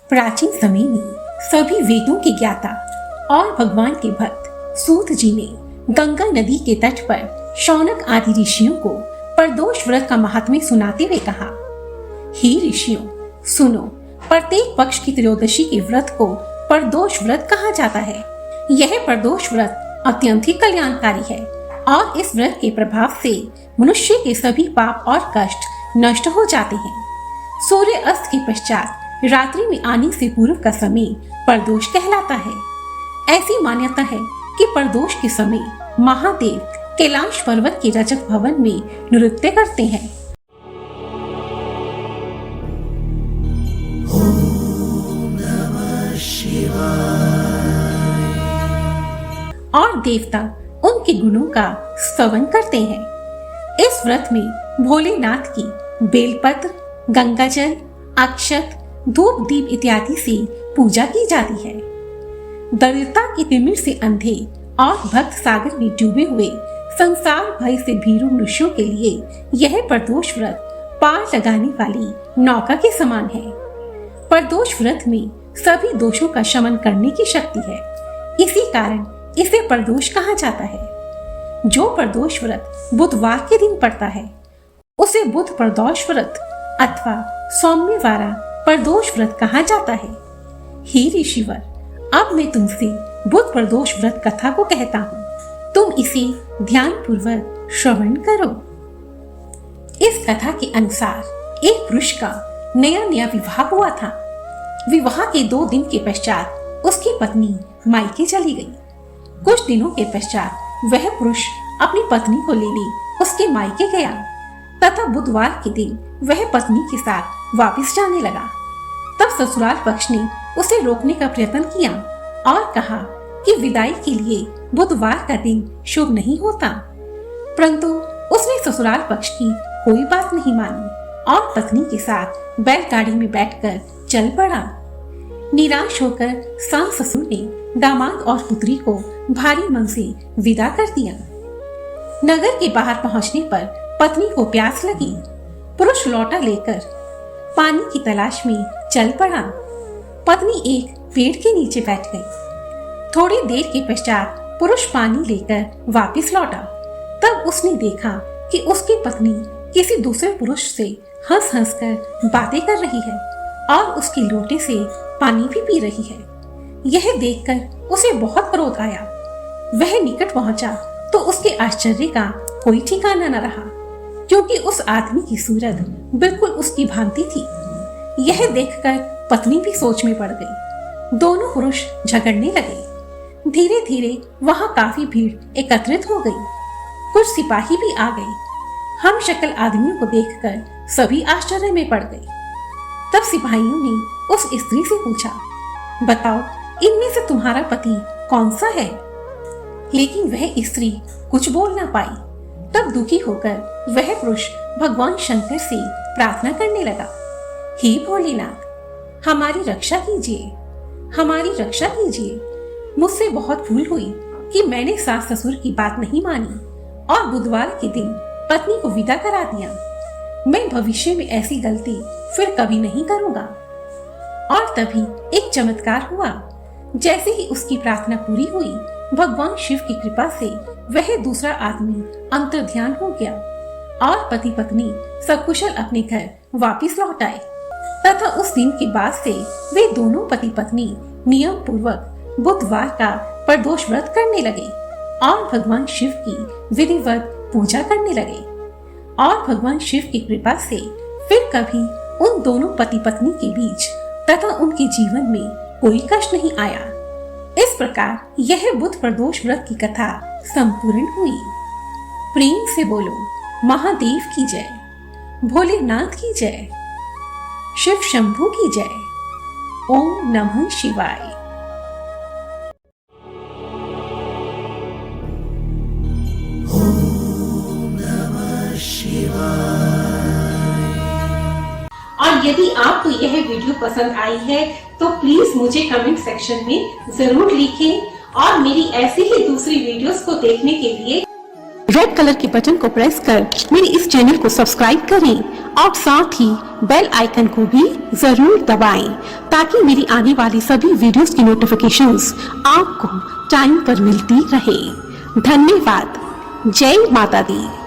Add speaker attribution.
Speaker 1: प्राचीन समय में सभी वेदों के ज्ञाता और भगवान के भक्त सूत जी ने गंगा नदी के तट पर शौनक आदि ऋषियों को प्रदोष व्रत का महात्म्य सुनाते हुए कहा, हे ऋषियों सुनो, प्रत्येक पक्ष की त्रयोदशी के व्रत को प्रदोष व्रत कहा जाता है। यह प्रदोष व्रत अत्यंत ही कल्याणकारी है और इस व्रत के प्रभाव से मनुष्य के सभी पाप और कष्ट नष्ट हो जाते हैं। सूर्य अस्त के पश्चात रात्रि में आने से पूर्व का समय प्रदोष कहलाता है। ऐसी मान्यता है कि प्रदोष के समय महादेव कैलाश पर्वत के रजत भवन में नृत्य करते हैं। और देवता उनके गुणों का स्तवन करते हैं। इस व्रत में भोलेनाथ की बेलपत्र, गंगाजल, अक्षत, धूप दीप इत्यादि से पूजा की जाती है। दरिद्रता की तिमिर से अंधे और भक्त सागर में डूबे हुए संसार भय से भीरू मनुष्यों के लिए यह प्रदोष व्रत पार लगाने वाली नौका के समान है। प्रदोष व्रत में सभी दोषों का शमन करने की शक्ति है। इसी कारण इसे प्रदोष कहा जाता है। जो प्रदोष व्रत बुधवार के दिन पड़ता है उसे बुध प्रदोष व्रत अथवा सौम्यवारा प्रदोष व्रत कहा जाता है। हे ऋषिवर, अब मैं तुमसे बुध प्रदोष व्रत कथा को कहता हूँ, तुम इसे ध्यान पूर्वक श्रवण करो। इस कथा के अनुसार एक पुरुष का नया नया विवाह हुआ था। विवाह के 2 दिन के पश्चात उसकी पत्नी मायके चली गई। कुछ दिनों के पश्चात वह पुरुष अपनी पत्नी को लेने उसके मायके गया तथा बुधवार के दिन वह पत्नी के साथ वापस जाने लगा। तब ससुराल पक्ष ने उसे रोकने का प्रयत्न किया और कहा कि विदाई के लिए बुधवार का दिन शुभ नहीं होता, परंतु उसने ससुराल पक्ष की कोई बात नहीं मानी और पत्नी के साथ बैलगाड़ी में बैठकर चल पड़ा। निराश होकर सास ससुर ने दामाद और पुत्री को भारी मन से विदा कर दिया। नगर के बाहर पहुंचने पर पत्नी को प्यास लगी। पुरुष लोटा लेकर पानी की तलाश में चल पड़ा। पत्नी एक पेड़ के नीचे बैठ गई। थोड़ी देर के पश्चात पुरुष पानी लेकर वापस लौटा। तब उसने देखा कि उसकी पत्नी किसी दूसरे पुरुष से हंस हंस कर बातें कर रही है और उसके लोटे से पानी भी पी रही है। यह देखकर उसे बहुत क्रोध आया। वह निकट पहुंचा तो उसके आश्चर्य का कोई ठिकाना न रहा, क्योंकि उस आदमी की सूरत बिल्कुल उसकी भांति थी। यह देखकर पत्नी भी सोच में पड़ गई। दोनों पुरुष झगड़ने लगे। धीरे धीरे वहां काफी भीड़ एकत्रित हो गई। कुछ सिपाही भी आ गए। हम शक्ल आदमियों को देखकर सभी आश्चर्य में पड़ गए। तब सिपाहियों ने उस स्त्री से पूछा, बताओ इनमें से तुम्हारा पति कौन सा है? लेकिन वह स्त्री कुछ बोल ना पाई। तब दुखी होकर वह पुरुष भगवान शंकर से प्रार्थना करने लगा, हे भोलेनाथ, हमारी रक्षा कीजिए, हमारी रक्षा कीजिए। मुझसे बहुत भूल हुई कि मैंने सास ससुर की बात नहीं मानी और बुधवार के दिन पत्नी को विदा करा दिया। मैं भविष्य में ऐसी गलती फिर कभी नहीं करूंगा। और तभी एक चमत्कार हुआ। जैसे ही उसकी प्रार्थना पूरी हुई, भगवान शिव की कृपा से वह दूसरा आदमी अंतर्ध्यान हो गया और पति पत्नी सकुशल अपने घर वापस लौट आए तथा उस दिन के बाद से वे दोनों पति पत्नी नियम पूर्वक बुधवार का प्रदोष व्रत करने लगे और भगवान शिव की विधिवत पूजा करने लगे। और भगवान शिव की कृपा से फिर कभी उन दोनों पति पत्नी के बीच तथा उनके जीवन में कोई कष्ट नहीं आया। इस प्रकार यह बुध प्रदोष व्रत की कथा संपूर्ण हुई। प्रेम से बोलो महादेव की जय, भोलेनाथ की जय, शिव शंभू की जय। ओम नमः शिवाय। और यदि आपको यह वीडियो पसंद आई है तो प्लीज मुझे कमेंट सेक्शन में जरूर लिखें और मेरी ऐसी ही दूसरी वीडियोस को देखने के लिए रेड कलर के बटन को प्रेस कर मेरे इस चैनल को सब्सक्राइब करें और साथ ही बेल आइकन को भी जरूर दबाएं ताकि मेरी आने वाली सभी वीडियोस की नोटिफिकेशंस आपको टाइम पर मिलती रहे। धन्यवाद। जय माता दी।